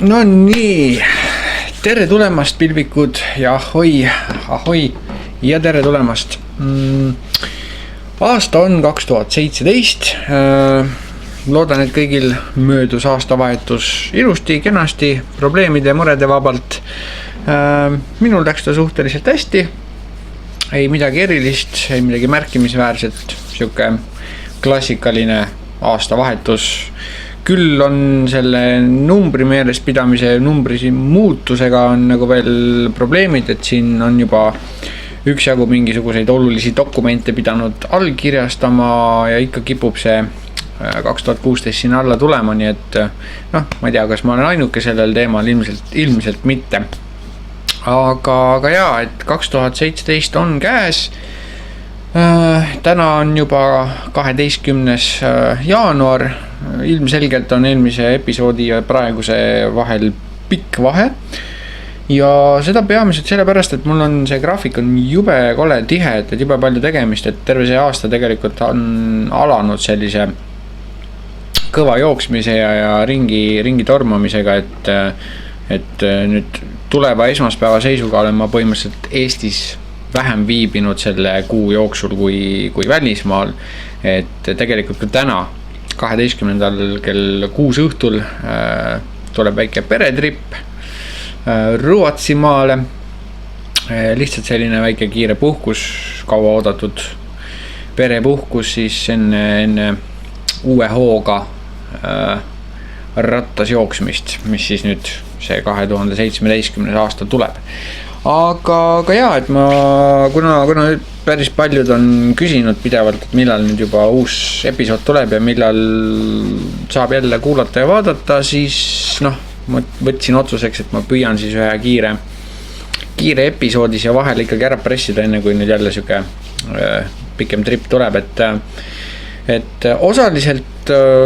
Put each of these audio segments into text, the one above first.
No nii, tere tulemast pilvikud ja ahoi ja tere tulemast. Aasta on 2017. Loodan, et kõigil möödus aastavahetus ilusti, kenasti, probleemide ja murede vabalt. Minul läks ta suhteliselt hästi. Ei midagi erilist, ei midagi märkimisväärset, siuke klassikaline aastavahetus. Küll on selle numbri meeles pidamise numbri muutusega on nagu veel probleemid, et siin on juba üksjagu mingisuguseid olulisi dokumente pidanud allkirjastama ja ikka kipub see 2016 sinna alla tulema, nii et noh, ma ei tea, kas ma olen ainuke sellel teemal, ilmselt mitte. Aga jaa, et 2017 on käes. Täna on juba 12. jaanuar, ilmselgelt on eelmise episoodi ja praeguse vahel pikk vahe. Ja seda peamiselt sellepärast, et mul on see graafik on jube kole tihe, et jube palju tegemist, et terve see aasta tegelikult on alanud sellise kõva jooksmise ja ringi tormamisega, et nüüd tuleva esmaspäeva seisuga olen ma põhimõtteliselt Eestis vähem viibinud selle kuu jooksul kui välismaal, et tegelikult ka täna 12. kell 6 õhtul tuleb väike peretripp Ruotsimaale, lihtsalt selline väike kiire puhkus, kaua oodatud perepuhkus siis enne uue hooga rattas jooksmist, mis siis nüüd see 2017. aasta tuleb. Aga jaa, et kuna päris paljud on küsinud pidevalt, et millal nüüd juba uus episood tuleb ja millal saab jälle kuulata ja vaadata, siis noh, ma võtsin otsuseks, et ma püüan siis ühe kiire episoodis ja vahel ikkagi ära pressida, enne kui nüüd jälle siuke pikem trip tuleb, et osaliselt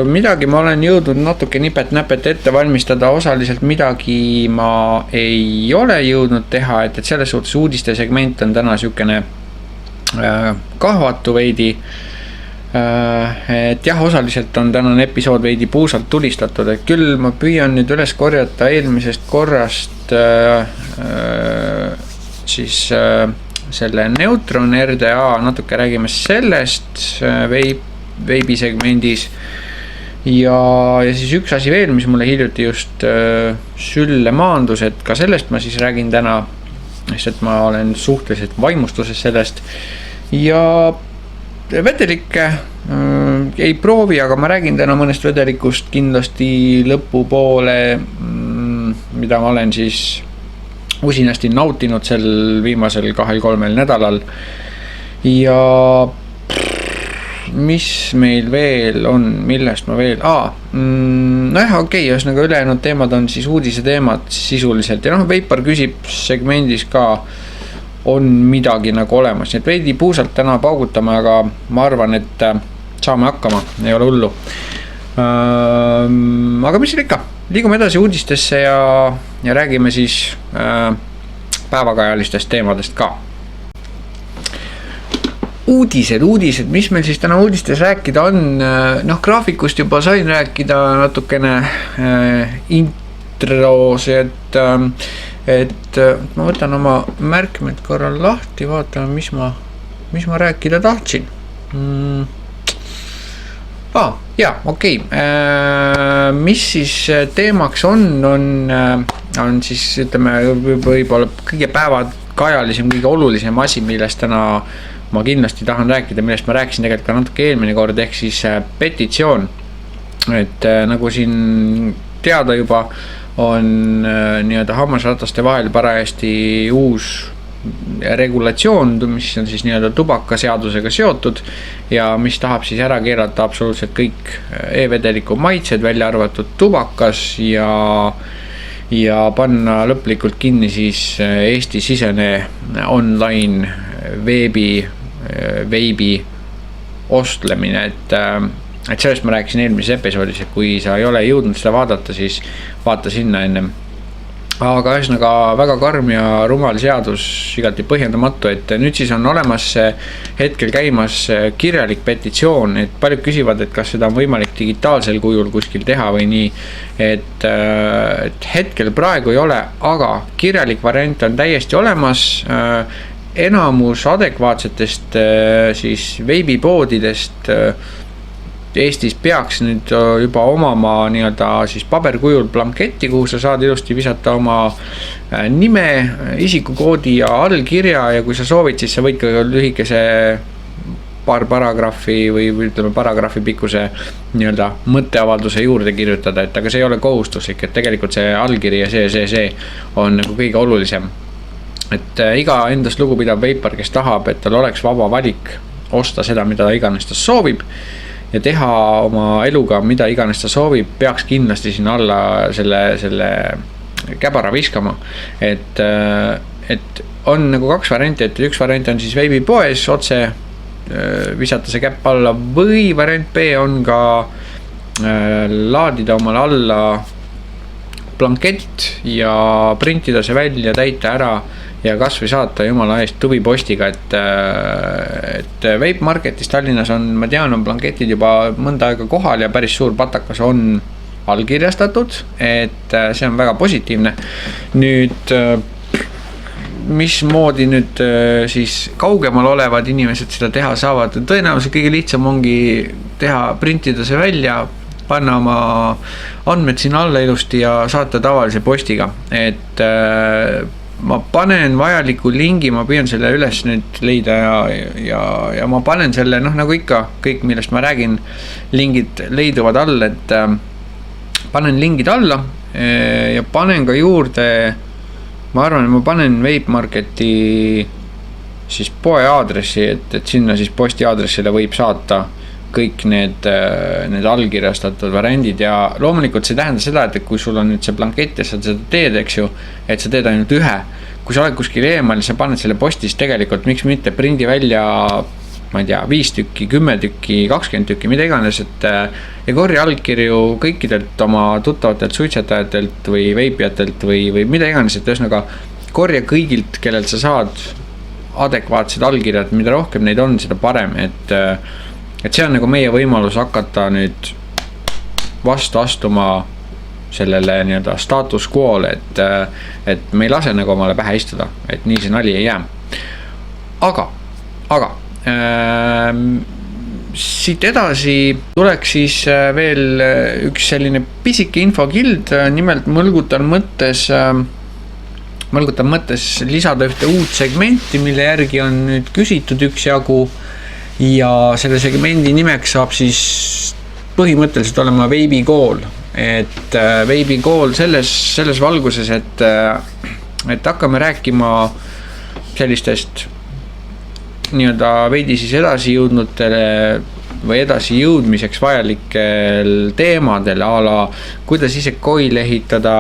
midagi ma olen jõudnud natuke nipet-näpet ette valmistada, osaliselt midagi ma ei ole jõudnud teha, et selles suhtes uudiste segment on täna siukene kahvatu veidi, et jah, osaliselt on tänane episood veidi puusalt tulistatud, et küll ma püüan nüüd üles korjata eelmisest korrast siis selle Neutron RDA, natuke räägime sellest veebisegmendis ja siis üks asi veel, mis mulle hiljuti just sülle maandus, et ka sellest ma siis räägin täna, sest ma olen suhteliselt vaimustuses sellest ja vedelikke ei proovi, aga ma räägin täna mõnest vedelikust kindlasti lõpupoole, mida ma olen siis usinasti nautinud sel viimasel 2-3 nädalal ja mis meil veel on, millest ma veel, nojah, okei, ühesõnaga ülejäänud teemad on siis uudise teemad sisuliselt ja noh, Veipar küsib segmendis ka on midagi nagu olemas, nii et veidi puusalt täna paugutame, aga ma arvan, et saame hakkama, ei ole hullu. Aga mis ikka, liigume edasi uudistesse ja räägime siis päevakajalistest teemadest ka. Uudised, mis meil siis täna uudistes rääkida on, noh graafikust juba sain rääkida natukene intros, et ma võtan oma märkmed korral lahti, vaatame, mis ma rääkida tahtsin. Jaa, okei. Mis siis teemaks on siis ütleme võib-olla kõige päevakajalisem, kõige olulisem asi, millest täna ma kindlasti tahan rääkida, millest ma rääkisin tegelikult ka natuke eelmine kord, ehk siis petitsioon. Et nagu siin teada juba on nii-öelda hammasrataste vahel parajasti uus regulatsioon, mis on siis nii-öelda tubakaseadusega seotud ja mis tahab siis ära keelata absoluutselt kõik e-vedeliku maitsed, välja arvatud tubakas ja panna lõplikult kinni siis Eesti sisene online veebi ostlemine, et sellest ma rääkisin eelmises episoodis, et kui sa ei ole jõudnud seda vaadata, siis vaata sinna ennem. aga ühesõnaga väga karm ja rumal seadus, igati põhjendamatu, et nüüd siis on olemas hetkel käimas kirjalik petitsioon, et paljud küsivad, et kas seda on võimalik digitaalsel kujul kuskil teha või nii, et hetkel praegu ei ole, aga kirjalik variant on täiesti olemas. Enamus adekvaatsetest siis veebipoodidest Eestis peaks nüüd juba omama nii-öelda siis paberkujul blanketti, kuhu sa saad ilusti visata oma nime, isikukoodi ja allkirja, ja kui sa soovid, siis sa võid ka lühikese paar paragrahvi või ütleme paragrahvi pikkuse nii-öelda mõtteavalduse juurde kirjutada, et aga see ei ole kohustuslik, et tegelikult see allkiri ja see on nagu kõige olulisem. Et iga endast lugupidav veipar, kes tahab, et tal oleks vaba valik osta seda, mida iganes ta soovib ja teha oma eluga, mida iganes ta soovib, peaks kindlasti sinna alla selle käbara viskama. Et on nagu kaks varianti, et üks variant on siis veebipoes otse visata see käpp alla, või variant B on ka laadida omale alla blankett ja printida see välja, täita ära ja kas või saata jumala eest tuvipostiga, et Vape Marketis Tallinnas on, ma tean, on blanketid juba mõnda aega kohal ja päris suur patakas on allkirjastatud, et see on väga positiivne. Nüüd, mismoodi nüüd siis kaugemal olevad inimesed seda teha saavad, tõenäoliselt kõige lihtsam ongi teha, printida see välja, panna oma andmed sinna alla ilusti ja saata tavalise postiga, et ma panen vajaliku lingi, ma püüan selle üles nüüd leida ja ma panen selle, nagu ikka, kõik millest ma räägin, lingid leiduvad all, et panen lingid alla ja panen ka juurde, ma arvan, et ma panen Vape Marketi siis poe aadressi, et sinna siis posti aadressile võib saata kõik need allkirjastatud variandid ja loomulikult see tähendab seda, et kui sul on nüüd see blankett ja sa seda teed, eks ju, et sa teed ainult ühe, kui sa oled kuskil eemal ja sa paned selle postis tegelikult, miks mitte prindi välja, ma ei tea, 5 tükki, 10 tükki, 20 tükki, mida iganes, et ja korja allkirju kõikidelt oma tuttavatelt suitsetajatelt või veipijatelt või mida iganes, et ühesõnaga korja kõigilt, kellelt sa saad adekvaatsed allkirjad, mida rohkem neid on, seda parem, et see on nagu meie võimalus hakata nüüd vastu astuma sellele nii-öelda status quo'le, et me ei lase nagu omale pähe istuda, et nii see nali ei jää. Aga siit edasi tuleks siis veel üks selline pisike infokild, nimelt mõlgutan mõttes lisada ühte uut segmenti, mille järgi on nüüd küsitud üksjagu. Ja selle segmendi nimeks saab siis põhimõtteliselt olema veebikool, et veebikool selles valguses, et hakkame rääkima sellistest nii-öelda veidi siis edasi jõudnutele või edasi jõudmiseks vajalikel teemadel, a la kuidas ise coil ehitada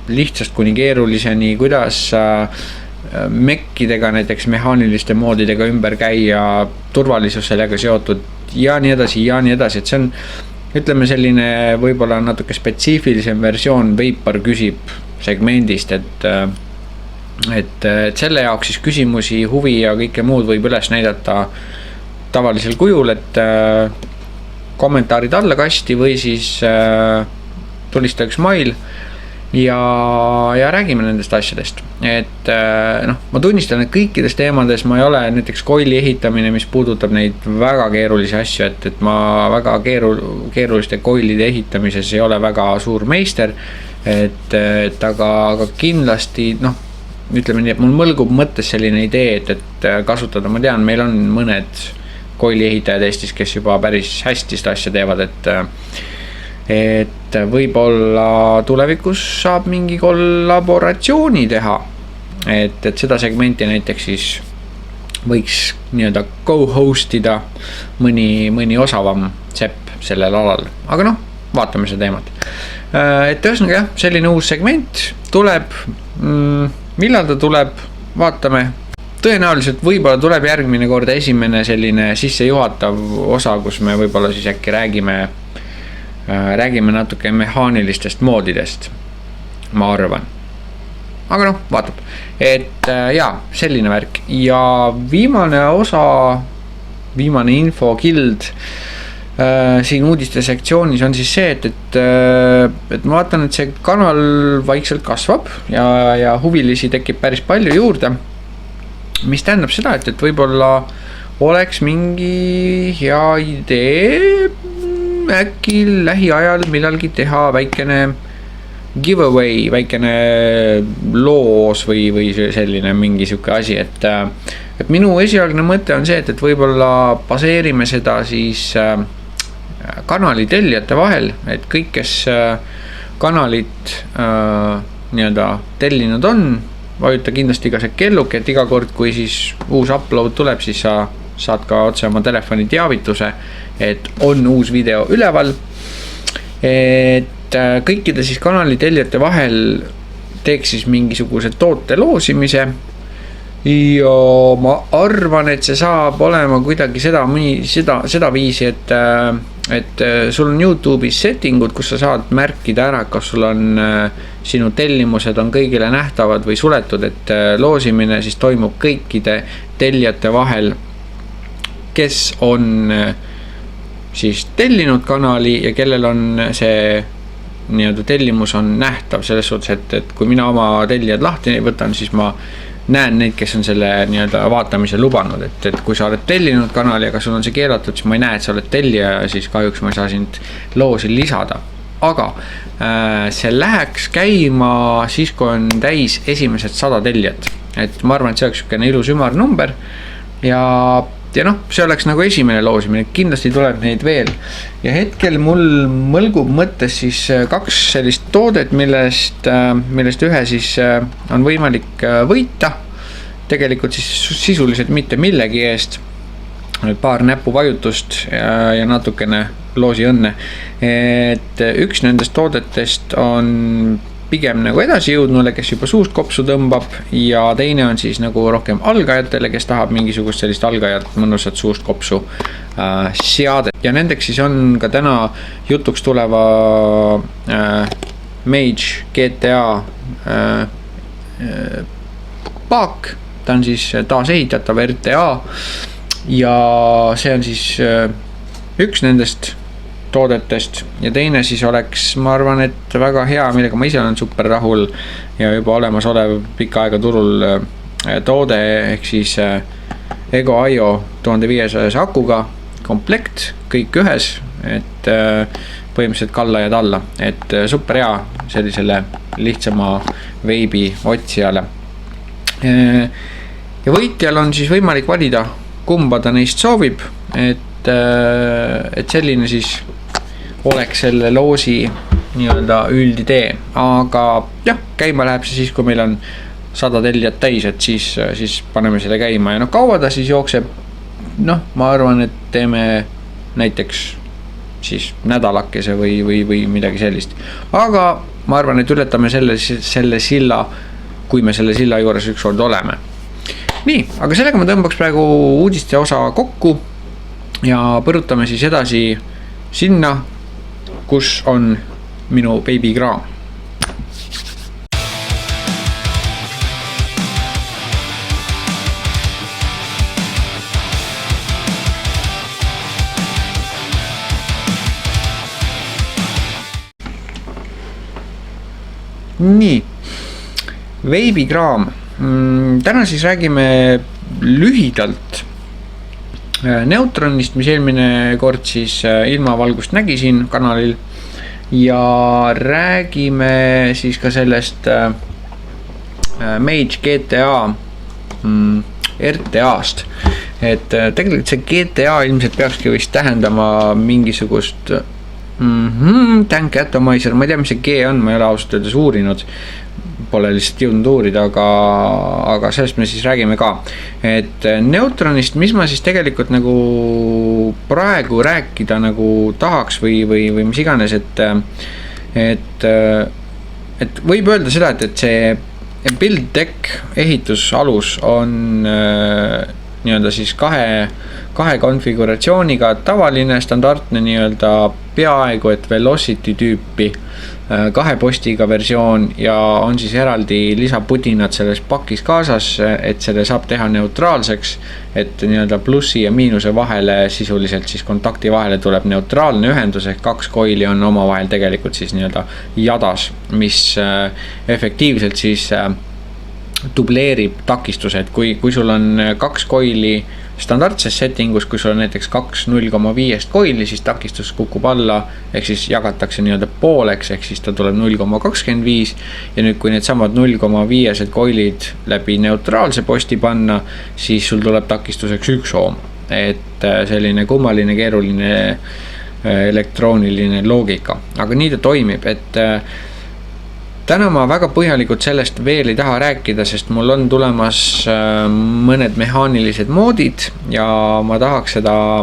lihtsast kuni keeruliseni, kuidas mekkidega, näiteks mehaaniliste moodidega ümber käia, turvalisus sellega seotud ja nii edasi, et see on, ütleme, selline võib-olla natuke spetsiifilisem versioon veipar küsib segmendist, et selle jaoks siis küsimusi, huvi ja kõike muud võib üles näidata tavalisel kujul, et kommentaarid alla kasti või siis tulista üks mail ja räägime nendest asjadest, et ma tunnistan, et kõikides teemades ma ei ole näiteks coili ehitamine, mis puudutab neid väga keerulisi asju, et ma väga keeruliste coilide ehitamises ei ole väga suur meister, et aga kindlasti ütleme nii, et mul mõlgub mõttes selline idee, et kasutada, ma tean, meil on mõned coili ehitajad Eestis, kes juba päris hästi seda asja teevad, et võib-olla tulevikus saab mingi kollaboratsiooni teha, et seda segmenti näiteks siis võiks nii-öelda co-host ida mõni osavam sepp sellel alal, aga vaatame seda teemat. Et ühesõnaga jah, selline uus segment tuleb, millal ta tuleb, vaatame, tõenäoliselt võib-olla tuleb järgmine kord esimene selline sissejuhatav osa, kus me võib-olla siis äkki räägime natuke mehaanilistest moodidest, ma arvan. aga noh, vaatab, et jaa, selline värk ja viimane osa, viimane infokild siin uudiste sektsioonis on siis see, et ma vaatan, et see kanal vaikselt kasvab ja huvilisi tekib päris palju juurde, mis tähendab seda, et võib-olla oleks mingi hea idee äkki lähiajal millalgi teha väikene giveaway, väikene loos või selline mingi siuke asi, et minu esialgne mõte on see, et võib-olla baseerime seda siis kanali tellijate vahel, et kõik, kes kanalit nii-öelda tellinud on, vajuta kindlasti ka see kelluke, et iga kord, kui siis uus upload tuleb, siis sa saad ka otse oma telefoni teavituse, et on uus video üleval, et kõikide siis kanali tellijate vahel teeks siis mingisuguse toote loosimise ja ma arvan, et see saab olema kuidagi seda viisi, et sul on YouTube'is settingud, kus sa saad märkida ära, kas sul on sinu tellimused on kõigile nähtavad või suletud, et loosimine siis toimub kõikide tellijate vahel, kes on siis tellinud kanali ja kellel on see nii-öelda tellimus on nähtav selles suhtes, et kui mina oma tellijad lahti võtan, siis ma näen neid, kes on selle nii-öelda vaatamise lubanud, et kui sa oled tellinud kanali, aga sul on see keelatud, siis ma ei näe, et sa oled tellija ja siis kahjuks ma ei saa sind loosi lisada. Aga see läheks käima siis, kui on täis esimesed 100 tellijat, et ma arvan, et see oleks niisugune ilus ümarnumber ja noh, see oleks nagu esimene loosimine, kindlasti tuleb neid veel ja hetkel mul mõlgub mõttes siis 2 sellist toodet, millest ühe siis on võimalik võita tegelikult siis sisuliselt mitte millegi eest, paar näpuvajutust ja natukene loosi õnne, et üks nendest toodetest on pigem nagu edasi jõudnule, kes juba suust kopsu tõmbab ja teine on siis nagu rohkem algajatele, kes tahab mingisugust sellist algajat mõnusat suust kopsu seadet ja nendeks siis on ka täna jutuks tuleva Mage GTA paak, ta on siis taasehitatav RTA ja see on siis üks nendest toodetest ja teine siis oleks, ma arvan, et väga hea, millega ma ise olen super rahul ja juba olemasolev pikka aega turul toode ehk siis Ego IO 1500 akuga komplekt, kõik ühes, et põhimõtteliselt kalla ja talla, et super hea sellisele lihtsama veibi otsijale ja võitjal on siis võimalik valida, kumba ta neist soovib, et selline siis oleks selle loosi nii-öelda üldidee, aga jah, käima läheb see siis, kui meil on 100 tellijat täis, et siis paneme selle käima ja noh, kaua ta siis jookseb, noh, ma arvan, et teeme näiteks siis nädalakese või midagi sellist, aga ma arvan, et ületame selle silla, kui me selle silla juures ükskord oleme. Nii, aga sellega ma tõmbaks praegu uudiste osa kokku ja põrutame siis edasi sinna, kus on minu beebikraam. Nii, beebikraam. Täna siis räägime lühidalt Neutronist, mis eelmine kord siis ilmavalgust nägi siin kanalil ja räägime siis ka sellest Mage GTA RTA-st, et tegelikult see GTA ilmselt peakski vist tähendama mingisugust Tank Atomizer, ma ei tea, mis see G on, ma ei ole ausalt öeldes uurinud, pole lihtsalt jõudnud uurida, aga sellest me siis räägime ka, et Neutronist, mis ma siis tegelikult nagu praegu rääkida nagu tahaks või mis iganes, et võib öelda seda, et see build deck ehitusalus on nii-öelda siis kahe konfiguratsiooniga, tavaline standardne nii-öelda peaaegu et Velocity tüüpi kahe postiga versioon ja on siis eraldi lisapudinad selles pakis kaasas, et selle saab teha neutraalseks, et nii-öelda plussi ja miinuse vahele sisuliselt siis kontakti vahele tuleb neutraalne ühendus ehk kaks koili on omavahel tegelikult siis nii-öelda jadas, mis efektiivselt siis dubleerib takistused, kui sul on kaks koili standardses settingus, kui sul on näiteks 2,0,5 koili, siis takistus kukub alla, ehk siis jagatakse nii-öelda pooleks, ehk siis ta tuleb 0,25 ja nüüd kui need samad 0,5 koilid läbi neutraalse posti panna, siis sul tuleb takistuseks 1 ohm, et selline kummaline keeruline elektrooniline loogika, aga nii ta toimib, et täna ma väga põhjalikult sellest veel ei taha rääkida, sest mul on tulemas mõned mehaanilised moodid ja ma tahaks seda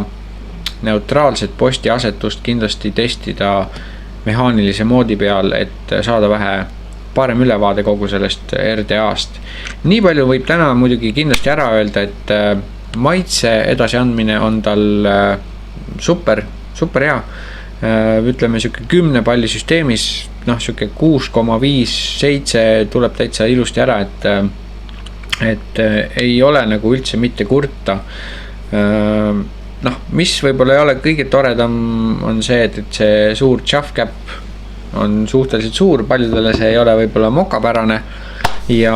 neutraalset posti asetust kindlasti testida mehaanilise moodi peal, et saada vähe parem ülevaade kogu sellest RDA-st. Nii palju võib täna muidugi kindlasti ära öelda, et maitse edasiandmine on tal super hea. Ütleme siuke 10 palli süsteemis, siuke 6,5-7 tuleb täitsa ilusti ära, et ei ole nagu üldse mitte kurta. Mis võib-olla ei ole kõige toredam on see, et see suur chaff cap on suhteliselt suur, paljudele see ei ole võib-olla mokapärane ja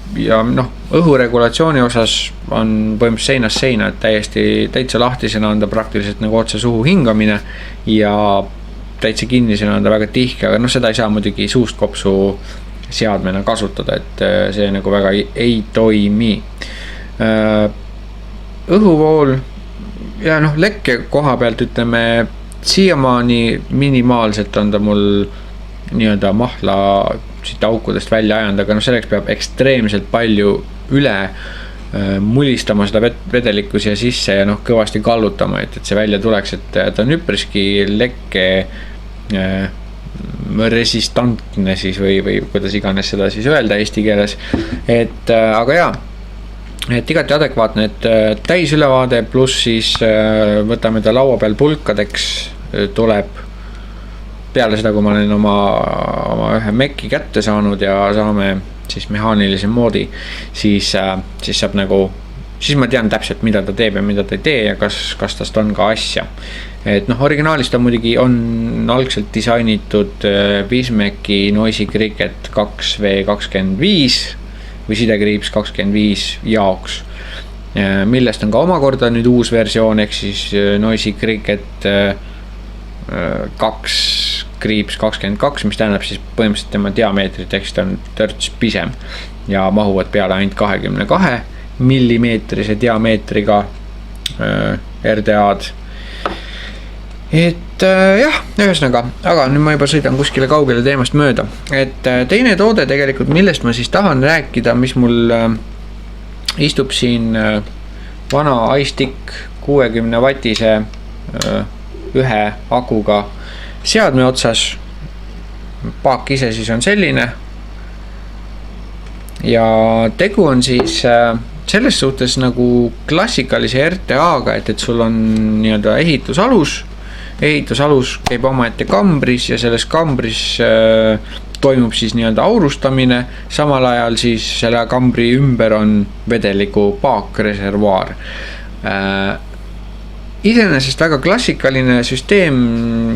õhuregulatsiooni osas on põhimõtteliselt seinast seina, et täitsa lahtisena on ta praktiliselt nagu otse suhu hingamine ja täitsa kinnisena on ta väga tihke, aga seda ei saa muidugi suust kopsu seadmena kasutada, et see nagu väga ei toimi. Õhuvool ja lekke koha pealt ütleme, siiamaani minimaalselt on ta mul nii-öelda mahla siit aukudest välja ajanud, aga selleks peab ekstreemselt palju üle mulistama seda vedelikku siia sisse ja kõvasti kallutama, et see välja tuleks, et ta on üpriski lekke resistantne siis või kuidas iganes seda siis öelda eesti keeles, et aga jaa, et igati adekvaatne, et täisülevaade pluss siis võtame ta laua peal pulkadeks, tuleb peale seda, kui ma olen oma ühe Maci kätte saanud ja saame siis mehaanilise moodi, siis saab nagu, siis ma tean täpselt, mida ta teeb ja mida ta ei tee ja kas tast on ka asja. Et originaalist ta muidugi on algselt disainitud Wismeci Noisy Cricket 2V25 või sidekriips 25 jaoks, millest on ka omakorda nüüd uus versioon, ehk siis Noisy Cricket 2/22, mis tähendab siis põhimõtteliselt tema diameetrit, ehk siis ta on törts pisem ja mahuvad peale ainult 22 millimeetrise diameetriga RDA-d. Et jah, ühesõnaga, aga nüüd ma juba sõidan kuskile kaugele teemast mööda, et teine toode tegelikult, millest ma siis tahan rääkida, mis mul istub siin vana iStick 60 vatise ühe akuga seadme otsas. Paak ise siis on selline ja tegu on siis selles suhtes nagu klassikalise RTA-ga, et sul on nii-öelda ehitusalus käib omaette kambris ja selles kambris toimub siis nii-öelda aurustamine, samal ajal siis selle kambri ümber on vedeliku paakreservuaar. Iseenesest väga klassikaline süsteem,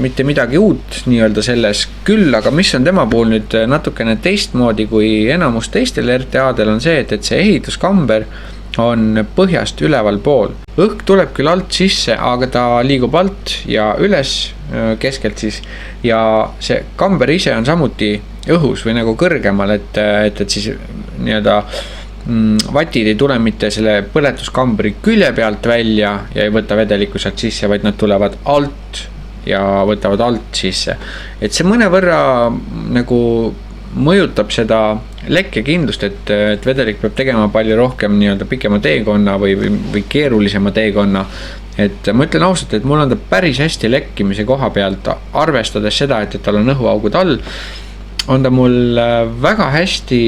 mitte midagi uut nii-öelda selles küll, aga mis on tema puhul nüüd natukene teistmoodi kui enamus teistel RTA-del on see, et see ehituskamber on põhjast üleval pool. Õhk tuleb küll alt sisse, aga ta liigub alt ja üles keskelt siis ja see kamber ise on samuti õhus või nagu kõrgemal, et siis nii-öelda vatid ei tule mitte selle põletuskambri külje pealt välja ja ei võta vedelikku sealt sisse, vaid nad tulevad alt ja võtavad alt sisse. Et see mõnevõrra nagu mõjutab seda lekkekindlust, et vedelik peab tegema palju rohkem nii-öelda pikema teekonna või keerulisema teekonna. Et ma ütlen ausalt, et mul on ta päris hästi lekkimise koha pealt, arvestades seda, et tal on õhuaugud all, on ta mul väga hästi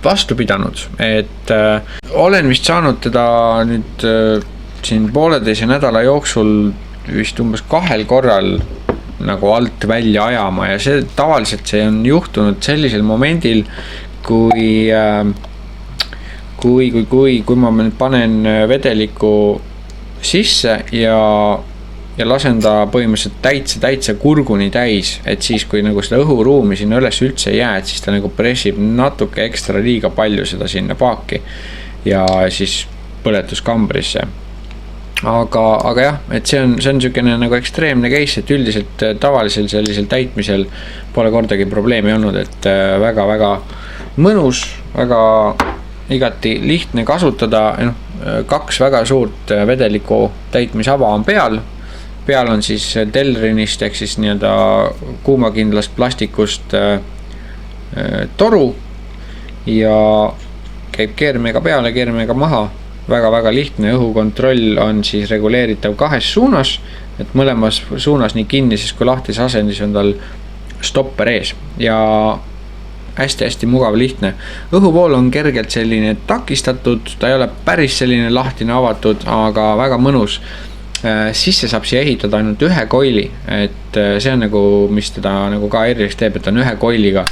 vastu pidanud, et olen vist saanud teda nüüd siin 1,5 nädala jooksul vist umbes 2 korral nagu alt välja ajama ja see tavaliselt see on juhtunud sellisel momendil, kui ma nüüd panen vedeliku sisse ja lasen ta põhimõtteliselt täitsa kurguni täis, et siis kui nagu seda õhuruumi sinna üles üldse ei jää, et siis ta nagu pressib natuke ekstra liiga palju seda sinna paaki ja siis põletuskambrisse. Aga jah, et see on niisugune nagu ekstreemne case, et üldiselt tavalisel sellisel täitmisel pole kordagi probleemi olnud, et väga-väga mõnus, väga igati lihtne kasutada, 2 väga suurt vedeliku täitmisava on peal on siis Delrinist ehk siis nii-öelda kuumakindlast plastikust toru ja käib keermega peale, keermega maha. Väga-väga lihtne, õhukontroll on siis reguleeritav 2 suunas, et mõlemas suunas nii kinnises kui lahtis asendis on tal stopper ees ja hästi-hästi mugav, lihtne. Õhuvool on kergelt selline takistatud, ta ei ole päris selline lahtine avatud, aga väga mõnus. Sisse saab siia ehitada ainult 1 koili, et see on nagu, mis teda nagu ka eriliseks teeb, et on 1 koiliga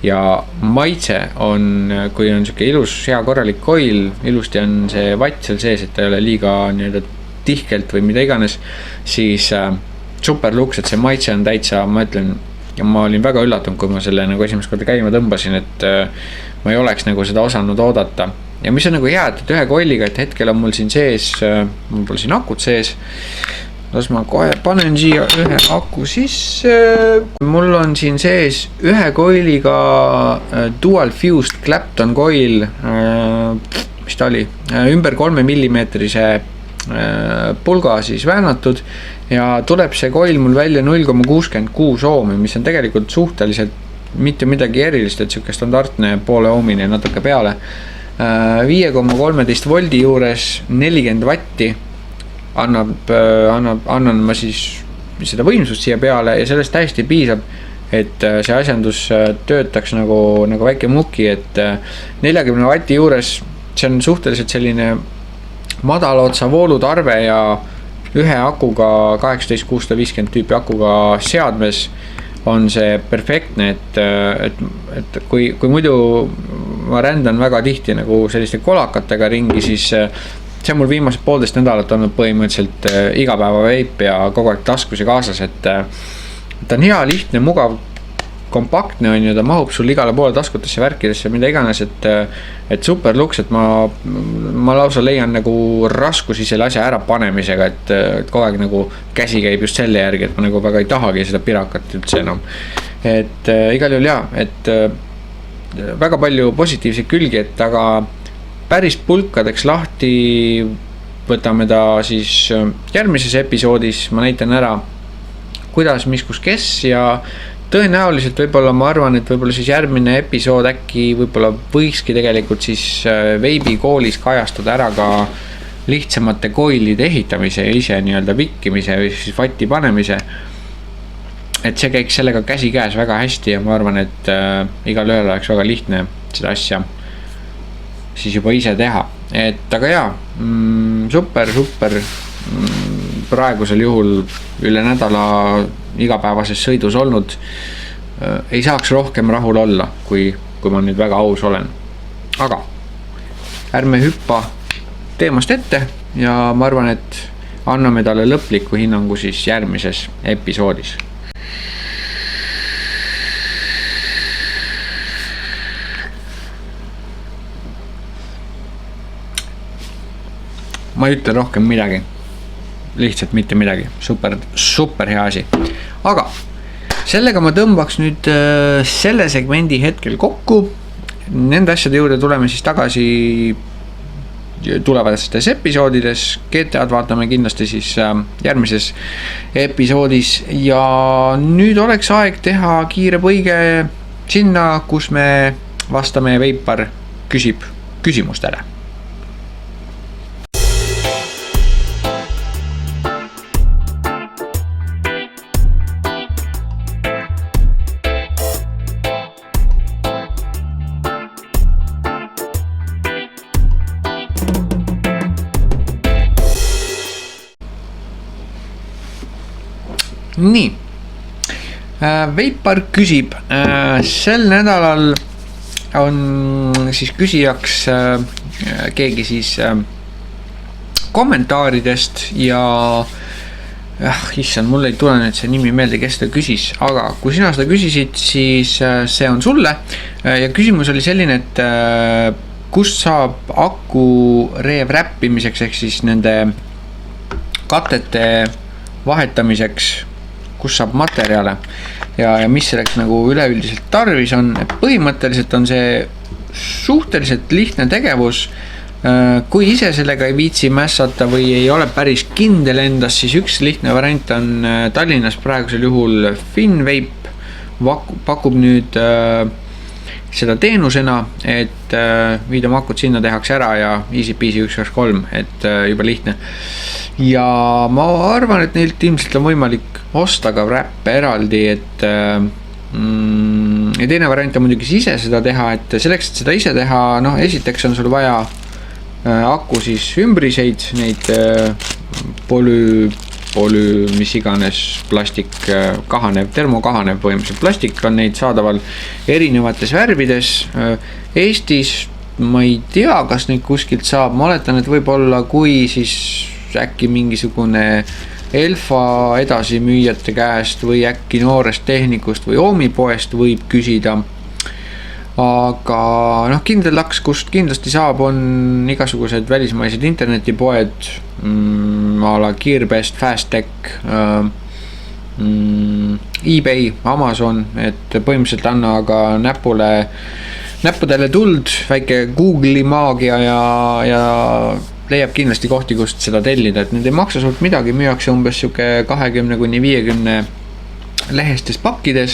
ja maitse on, kui on siuke ilus, hea korralik koil, ilusti on see vatt seal sees, et ta ei ole liiga nii-öelda tihkelt või mida iganes, siis super luks, et see maitse on täitsa, ma ütlen, ja ma olin väga üllatunud, kui ma selle nagu esimest korda käima tõmbasin, et ma ei oleks nagu seda osanud oodata. Ja mis on nagu hea, et 1 koiliga, et hetkel on mul siin sees, mul pole siin akut sees, las ma kohe panen siia 1 aku sisse, mul on siin sees 1 koiliga dual fused Clapton coil, mis ta oli, ümber 3 millimeetrise pulga siis väänatud ja tuleb see koil mul välja 0,66 oomi, mis on tegelikult suhteliselt mitte midagi erilist, et siuke standardne poole oomine natuke peale. 5,13 voldi juures 40 vatti annan ma siis seda võimsust siia peale ja sellest täiesti piisab, et see asjandus töötaks nagu väike muki, et 40 vatti juures see on suhteliselt selline madalotsa voolutarve ja 1 akuga 18650 tüüpi akuga seadmes on see perfektne, et kui muidu ma rändan väga tihti nagu selliste kolakatega ringi, siis see on mul viimased 1,5 nädalat olnud põhimõtteliselt igapäeva veip ja kogu aeg taskus ja kaasas, et ta on hea, lihtne, mugav, kompaktne on ju, ta mahub sul igale poole taskutesse, värkidesse, mida iganes, et super luks, et ma lausa leian nagu raskusi selle asja ära panemisega, et kogu aeg nagu käsi käib just selle järgi, et ma nagu väga ei tahagi seda pirakat üldse enam. Et igal juhul jaa, et väga palju positiivseid külgi, et aga päris pulkadeks lahti võtame ta siis järgmises episoodis, ma näitan ära, kuidas, mis, kus, kes ja tõenäoliselt võib-olla ma arvan, et võib-olla siis järgmine episood äkki võib-olla võikski tegelikult siis Veibi koolis kajastada ära ka lihtsamate koilide ehitamise ja ise nii-öelda vikkimise või siis vatti panemise. Et see käiks sellega käsi käes väga hästi ja ma arvan, et igal ühel oleks väga lihtne seda asja siis juba ise teha. Et aga jaa, super praegusel juhul üle nädala igapäevases sõidus olnud, ei saaks rohkem rahul olla, kui ma nüüd väga aus olen. Aga ärme hüppa teemast ette ja ma arvan, et anname talle lõpliku hinnangu siis järgmises episoodis. Ma ei ütle rohkem midagi, lihtsalt mitte midagi, super hea asi. Aga sellega ma tõmbaks nüüd selle segmendi hetkel kokku. Nende asjade juurde tuleme siis tagasi tulevastes episoodides. GTA-d vaatame kindlasti siis järgmises episoodis ja nüüd oleks aeg teha kiire põige sinna, kus me vastame Veipar küsib küsimustele. nii, Veipar küsib, sel nädalal on siis küsijaks keegi siis kommentaaridest ja issand, mul ei tule nüüd see nimi meelde, kes seda küsis, aga kui sina seda küsisid, siis see on sulle ja küsimus oli selline, et kust saab aku rewrappimiseks ehk siis nende katete vahetamiseks, kus saab materjale ja mis selleks nagu üleüldiselt tarvis on. Põhimõtteliselt on see suhteliselt lihtne tegevus. Kui ise sellega ei viitsi mässata või ei ole päris kindel endas, siis üks lihtne variant on Tallinnas praegusel juhul FinVape pakub nüüd seda teenusena, et viid oma akut sinna, tehakse ära ja easy peasy 123, et juba lihtne. Ja ma arvan, et neilt ilmselt on võimalik osta ka wrappe eraldi, et ja teine variant on muidugi ise seda teha, et selleks, et seda ise teha, esiteks on sul vaja aku siis ümbriseid, neid mis iganes plastik kahanev, termokahanev põhimõtteliselt plastik on neid saadaval erinevates värvides. Eestis ma ei tea, kas neid kuskilt saab, ma oletan, et võib-olla kui siis äkki mingisugune Elfa edasimüüjate käest või äkki Noorest Tehnikust või Oomi poest võib küsida. Aga kindel laks, kust kindlasti saab, on igasugused välismaised internetipoed, a la Gearbest, Fastech, eBay, Amazon, et põhimõtteliselt anna aga näppudele tuld, väike Google'i maagia ja leiab kindlasti kohti, kust seda tellida, et need ei maksa sult midagi, müüakse umbes 20–50 lehestes pakkides.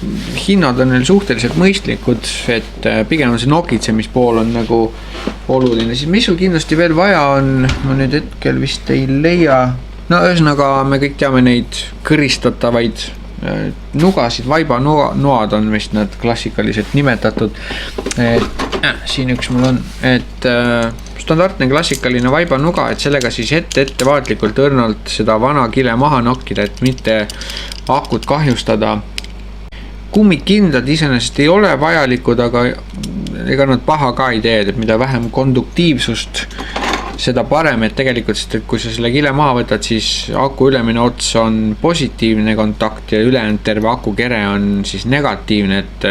Hinnad on neil suhteliselt mõistlikud, et pigem on see nokitsemispool on nagu oluline. Siis mis sul kindlasti veel vaja on, ma nüüd hetkel vist ei leia. Ühesõnaga me kõik teame neid kõristatavaid nugasid, vaibanoad on vist nad klassikaliselt nimetatud. Et siin üks mul on, et standardne klassikaline vaibanuga, et sellega siis ettevaatlikult õrnalt seda vana kile maha nokkida, et mitte akut kahjustada. Kummikindlad iseenesest ei ole vajalikud, aga ega nad paha ka ei tee, et mida vähem konduktiivsust, seda parem, et tegelikult, sest et kui sa selle kile maha võtad, siis aku ülemine ots on positiivne kontakt ja ülejäänud terve aku kere on siis negatiivne, et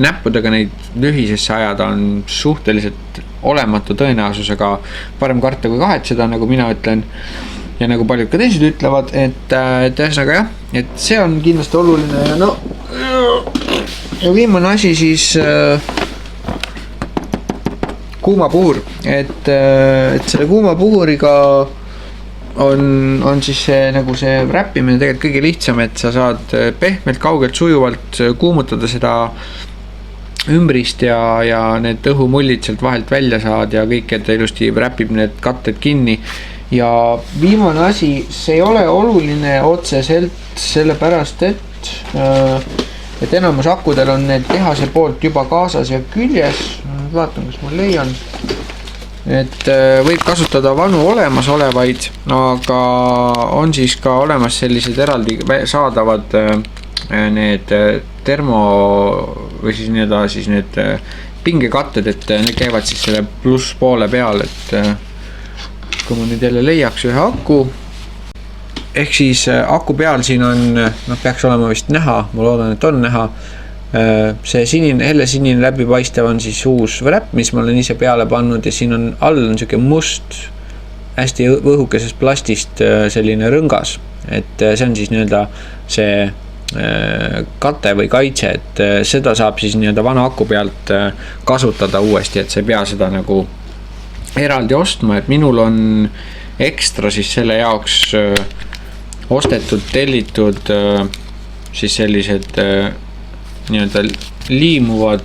näppudega neid lühisesse ajada on suhteliselt olematu tõenäosusega, parem karta kui kahetseda, nagu mina ütlen. Ja nagu paljud ka teised ütlevad, et ühesõnaga jah, et see on kindlasti oluline ja viimane asi siis kuumapuhur, et selle kuumapuhuriga on siis see nagu see wrappimine tegelikult kõige lihtsam, et sa saad pehmelt, kaugelt, sujuvalt kuumutada seda ümbrist ja need õhumullid sealt vahelt välja saad ja kõik, et ilusti wrappib need katted kinni. Ja viimane asi, see ei ole oluline otseselt sellepärast, et enamus akudel on need tehase poolt juba kaasas ja küljes. Vaatan, kas ma leian. Et võib kasutada vanu olemasolevaid, aga on siis ka olemas sellised eraldi saadavad need termo või siis need pingekatted, et need käivad siis selle pluss poole peal, et kui ma nüüd jälle leiaks ühe aku, ehk siis aku peal siin on, peaks olema vist näha, ma loodan, et on näha, see sinine, helle sinine läbipaistev on siis uus wrap, mis ma olen ise peale pannud ja siin on all on selline must, hästi õhukesest plastist selline rõngas, et see on siis see kate või kaitse, et seda saab siis vana aku pealt kasutada uuesti, et sa ei pea seda nagu eraldi ostma, et minul on ekstra siis selle jaoks ostetud, tellitud siis sellised liimuvad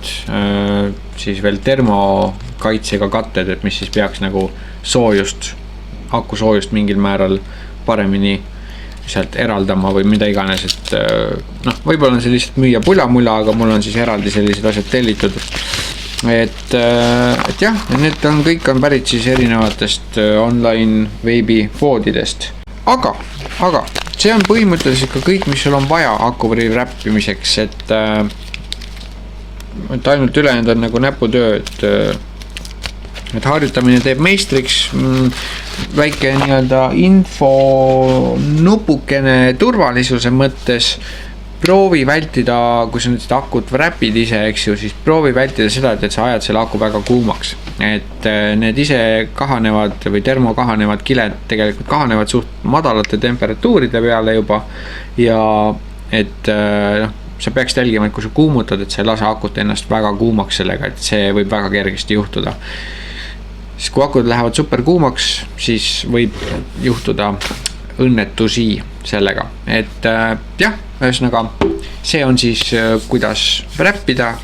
siis veel termokaitsega katted, et mis siis peaks nagu aku soojust mingil määral paremini sealt eraldama või mida iganes, et võib-olla on see lihtsalt müüa pula-mula, aga mul on siis eraldi sellised asjad tellitud. Et jah, need kõik on pärit siis erinevatest online veebipoodidest. Aga see on põhimõtteliselt ka kõik, mis sul on vaja akuvõri räppimiseks, et ainult ülejäänud on nagu näputöö, et harjutamine teeb meistriks. Väike nii-öelda info nupukene turvalisuse mõttes. Proovi vältida, kui sa nüüd akut räpid ise, eks ju, siis proovi vältida seda, et sa ajad selle aku väga kuumaks. Et need ise kahanevad või termokahanevad kiled tegelikult kahanevad suht madalate temperatuuride peale juba. Ja et sa peaks telgima, et kui sa kuumutad, et sa ei lase akut ennast väga kuumaks sellega, et see võib väga kergesti juhtuda. Siis kui akud lähevad super kuumaks, siis võib juhtuda õnnetusi sellega, et jah, ühesõnaga see on siis kuidas räppida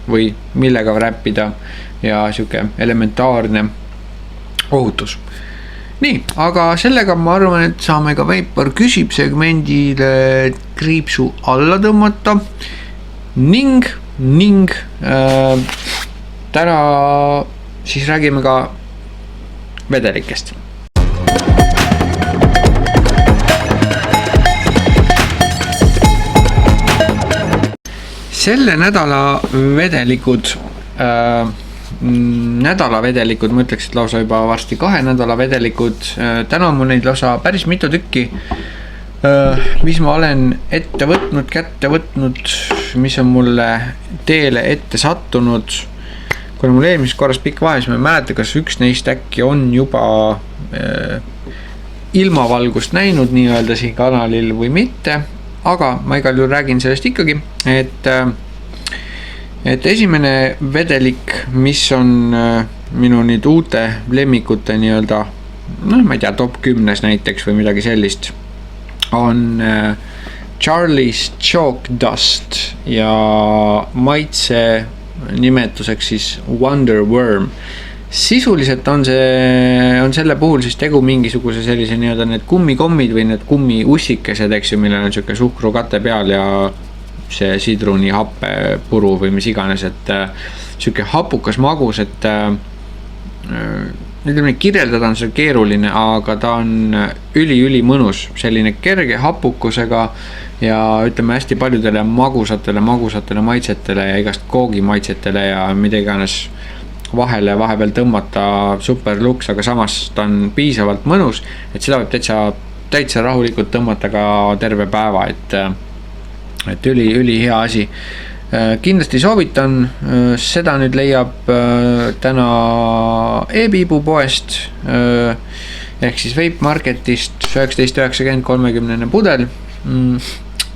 või millega räppida ja siuke elementaarne ohutus. Nii, aga sellega ma arvan, et saame ka Vapor küsib segmendile kriipsu alla tõmmata ning täna siis räägime ka vedelikest. Selle nädala vedelikud, ma ütleks, et lausa juba varsti 2 nädala vedelikud. Täna on mul neid lausa päris mitu tükki, mis ma olen ette võtnud, kätte võtnud, mis on mulle teele ette sattunud. Kuna mul eelmises korras pikk vahe, siis ma ei mäleta, kas üks neist äkki on juba ilmavalgust näinud nii-öelda siin kanalil või mitte. Aga ma igal juhul räägin sellest ikkagi, et esimene vedelik, mis on minu nüüd uute lemmikute nii-öelda, ma ei tea, top 10 näiteks või midagi sellist, on Charlie's Chalk Dust ja maitse nimetuseks siis Wonder Worm. Sisuliselt on selle puhul siis tegu mingisuguse sellise nii-öelda need kummikommid või need kummiussikesed, eks ju, millel on siuke suhkru kate peal ja see sidruni happe puru või mis iganes, et siuke hapukas magus, et nüüd kirjeldada on see keeruline, aga ta on üli mõnus, selline kerge hapukusega ja ütleme hästi paljudele magusatele maitsetele ja igast koogimaitsetele ja mida iganes vahepeal tõmmata super luks, aga samas ta on piisavalt mõnus, et seda võib täitsa rahulikult tõmmata ka terve päeva, et üli hea asi. Kindlasti soovitan, seda nüüd leiab täna e-piibu poest ehk siis Vape Marketist 19.90 30 pudel.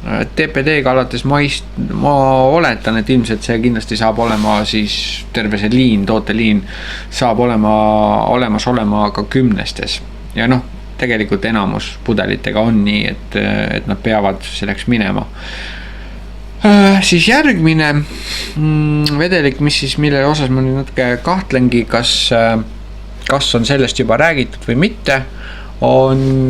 TPD-ga alates maist ma oletan, et ilmselt see kindlasti saab olema siis terve see liin, tooteliin saab olemas olema ka 10-stes ja tegelikult enamus pudelitega on nii, et nad peavad selleks minema. Siis järgmine vedelik, mille osas ma nüüd natuke kahtlengi, kas on sellest juba räägitud või mitte, on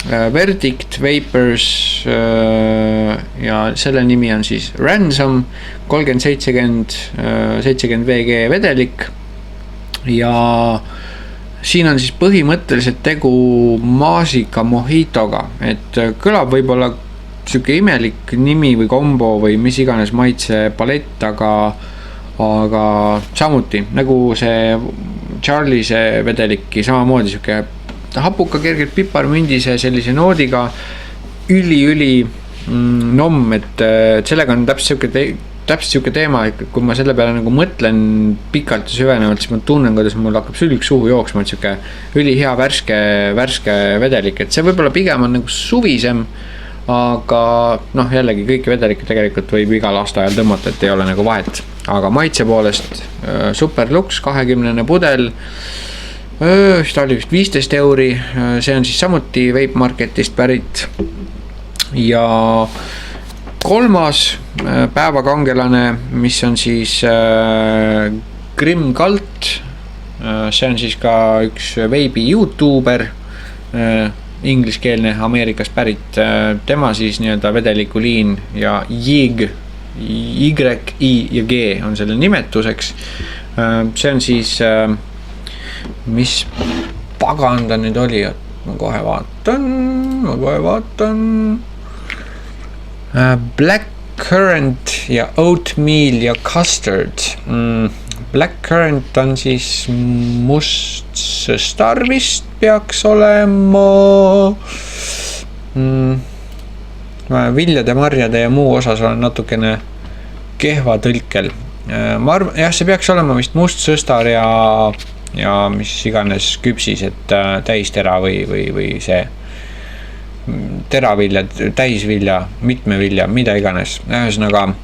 Verdict Vapors ja selle nimi on siis Ransom 3070 VG vedelik ja siin on siis põhimõtteliselt tegu maasika mojitoga, et kõlab võib-olla siuke imelik nimi või kombo või mis iganes maitse palett, aga samuti nagu see Charlie see vedeliki samamoodi siuke hapuka kergelt piparmündise sellise noodiga üli nomm, et sellega on täpselt siuke teema, et kui ma selle peale nagu mõtlen pikalt ja süvenevalt, siis ma tunnen, kuidas mul hakkab sülg suhu jooksma, et siuke üli hea värske vedelik, et see võib-olla pigem on nagu suvisem, aga jällegi kõiki vedelikke tegelikult võib igal aastaajal tõmmata, et ei ole nagu vahet, aga maitse poolest super luks, 20 pudel, ta oli vist 15 euri, see on siis samuti Vape Marketist pärit ja kolmas päevakangelane, mis on siis Grim Cult, see on siis ka üks veebi YouTuber, ingliskeelne Ameerikast pärit, tema siis nii-öelda vedelikuliin ja Y, I ja G on selle nimetuseks, see on siis mis pagan ta nüüd oli, ma kohe vaatan. Blackcurrant ja oatmeal ja custard. Blackcurrant on siis mustsõstar vist peaks olema. Viljade, marjade ja muu osas olen natukene kehva tõlkel. Ma arvan, jah, see peaks olema vist mustsõstar ja mis iganes küpsis, et täistera või see teravilja, täisvilja, mitmevilja, mida iganes. Ühesõnaga,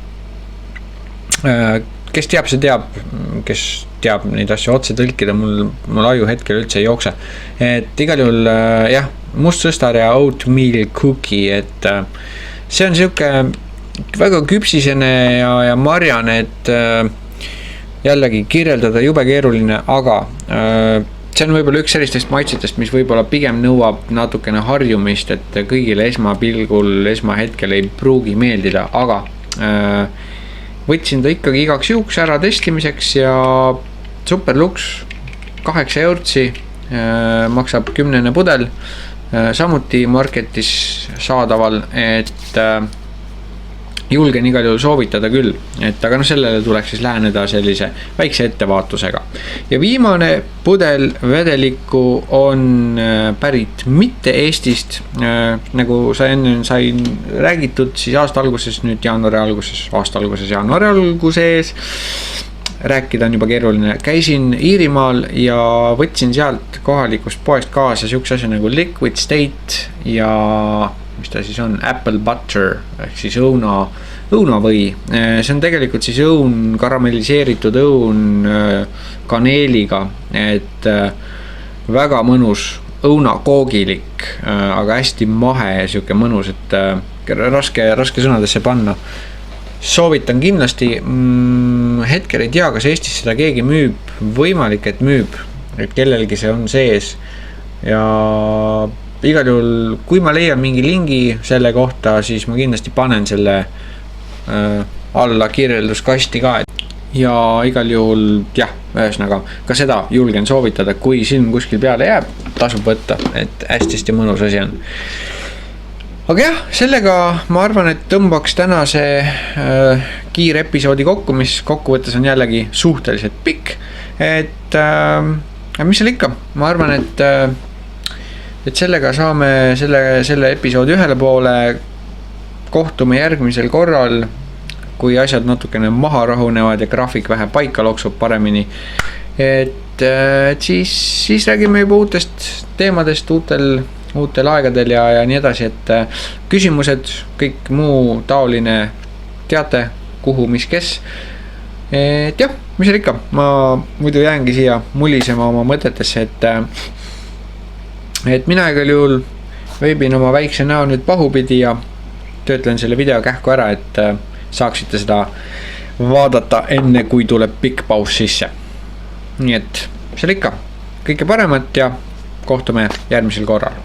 kes teab, see teab, kes teab neid asju otse tõlkida, mul aju hetkel üldse ei jookse. Et igal juhul, jah, mustsõstar ja oatmeal cookie, et see on siuke väga küpsisene ja marjane, et jällegi kirjeldada jube keeruline, aga see on võib-olla üks sellistest maitsetest, mis võib-olla pigem nõuab natukene harjumist, et kõigile esmapilgul, esmahetkel ei pruugi meeldida, aga võtsin ta ikkagi igaks juhuks ära testimiseks ja superluks 8 eurtsi maksab 10 pudel, samuti marketis saadaval, et julgen igal juhul soovitada küll, et aga sellele tuleks siis läheneda sellise väikse ettevaatusega. Ja viimane pudel vedelikku on pärit mitte Eestist, nagu sa enne sain räägitud, siis aasta alguses jaanuari alguses, rääkida on juba keeruline. Käisin Iirimaal ja võtsin sealt kohalikust poest kaasa siukse asja nagu Liquid State ja mis ta siis on, apple butter ehk siis õunavõi. See on tegelikult siis õun, karamelliseeritud õun kaneeliga, et väga mõnus õunakoogilik, aga hästi mahe ja siuke mõnus, et raske sõnadesse panna. Soovitan kindlasti, hetkel ei tea, kas Eestis seda keegi müüb, võimalik, et müüb, et kellelgi see on sees ja igal juhul, kui ma leian mingi lingi selle kohta, siis ma kindlasti panen selle alla kirjelduskasti ka. Ja igal juhul, jah, ühesõnaga, ka seda julgen soovitada, kui silm kuskil peale jääb, tasub võtta, et hästi mõnus asi on. Aga jah, sellega ma arvan, et tõmbaks tänase kiire episoodi kokku, mis kokkuvõttes on jällegi suhteliselt pikk, et mis seal ikka, ma arvan, et sellega saame selle episoodi ühele poole, kohtume järgmisel korral, kui asjad natukene maha rahunevad ja graafik vähe paika loksub paremini, et siis räägime juba uutest teemadest uutel aegadel ja nii edasi, et küsimused, kõik muu taoline teate, kuhu, mis, kes, et jah, mis seal ikka, ma muidu jäängi siia mulisema oma mõtetesse, et mina igal juhul veebin oma väikse näo nüüd pahupidi ja töötlen selle video kähku ära, et saaksite seda vaadata enne, kui tuleb pikk paus sisse. Nii et seal ikka kõike paremat ja kohtume järgmisel korral.